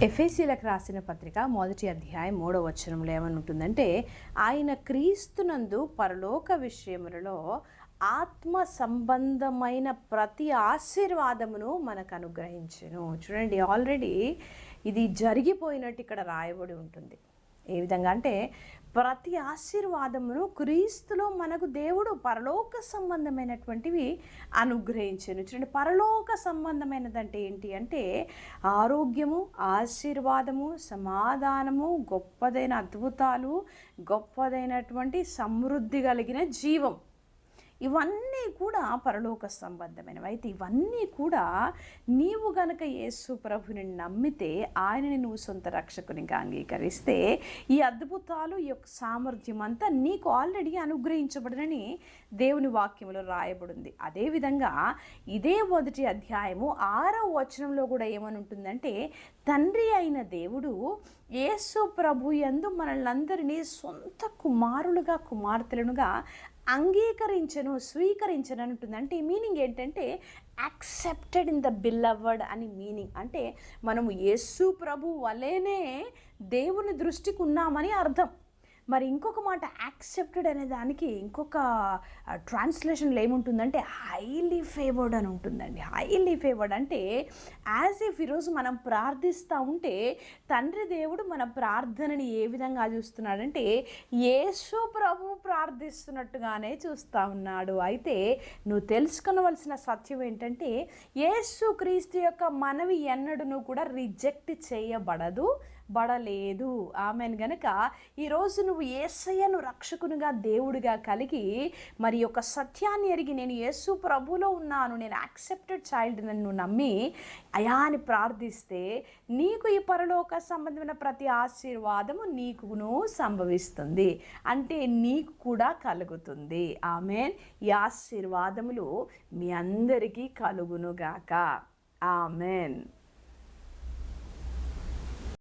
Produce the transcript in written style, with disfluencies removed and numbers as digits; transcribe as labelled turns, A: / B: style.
A: ఎఫెసీలకు రాసిన పత్రిక 1వ అధ్యాయం 3వ వచనంలో ఏమని ఉంటుందంటే, ఆయన క్రీస్తునందు పరలోక విషయములలో ఆత్మ సంబంధమైన ప్రతి ఆశీర్వాదమును మనకు అనుగ్రహించెను. చూడండి, ఆల్రెడీ ఇది జరిగిపోయినట్టు ఇక్కడ రాయబడి ఉంటుంది. ఏ విధంగా అంటే, ప్రతి ఆశీర్వాదమును క్రీస్తులో మనకు దేవుడు పరలోక సంబంధమైనటువంటివి అనుగ్రహించెను. చూడండి, పరలోక సంబంధమైనదంటే ఏంటి అంటే ఆరోగ్యము, ఆశీర్వాదము, సమాధానము, గొప్పదైన అద్భుతాలు, గొప్పదైనటువంటి సమృద్ధి కలిగిన జీవం. ఇవన్నీ కూడా పరలోక సంబంధమైనవి. అయితే ఇవన్నీ కూడా నీవు గనక యేసు ప్రభుని నమ్మితే, ఆయనని నువ్వు సొంత రక్షకునిగా అంగీకరిస్తే, ఈ అద్భుతాలు, ఈ యొక్క సామర్థ్యం అంతా నీకు ఆల్రెడీ అనుగ్రహించబడనని దేవుని వాక్యంలో రాయబడింది. అదేవిధంగా ఇదే 1వ అధ్యాయము 6వ వచనంలో కూడా ఏమని ఉంటుందంటే, తండ్రి అయిన దేవుడు యేసు ప్రభు యందు మనల్నందరినీ సొంత కుమారులుగా, కుమార్తెలుగా అంగీకరించను, స్వీకరించను అని ఉంటుంది. అంటే ఈ మీనింగ్ ఏంటంటే యాక్సెప్టెడ్ ఇన్ ద బిలవర్డ్ అని మీనింగ్. అంటే మనము యేసు ప్రభు వలెనే దేవుని దృష్టికి ఉన్నామని అర్థం. మరి ఇంకొక మాట, యాక్సెప్టెడ్ అనే దానికి ఇంకొక ట్రాన్స్లేషన్లో ఏముంటుందంటే హైలీ ఫేవర్డ్ అని ఉంటుందండి. హైలీ ఫేవర్డ్ అంటే యాజ్ ఇఫ్ ఈరోజు మనం ప్రార్థిస్తూ ఉంటే తండ్రి దేవుడు మన ప్రార్థనని ఏ విధంగా చూస్తున్నాడంటే యేసు ప్రభు ప్రార్థిస్తున్నట్టుగానే చూస్తూ ఉన్నాడు. అయితే నువ్వు తెలుసుకొనవలసిన సత్యం ఏంటంటే, యేసు క్రీస్తు యొక్క మనవి ఎన్నడూ కూడా రిజెక్ట్ చేయబడలేదు. ఆమెన్. గనక ఈరోజు నువ్వు యేసయ్యను రక్షకునిగా, దేవుడిగా కలిగి మరి యొక్క సత్యాన్ని ఎరిగి నేను యేసు ప్రభులో ఉన్నాను, నేను యాక్సెప్టెడ్ చైల్డ్ నన్ను నమ్మి అయా అని ప్రార్థిస్తే నీకు ఈ పరలోక సంబంధమైన ప్రతి ఆశీర్వాదము నీకును సంభవిస్తుంది. అంటే నీకు కూడా కలుగుతుంది. ఆమెన్. ఈ ఆశీర్వాదములు మీ అందరికీ కలుగునుగాక. ఆమెన్.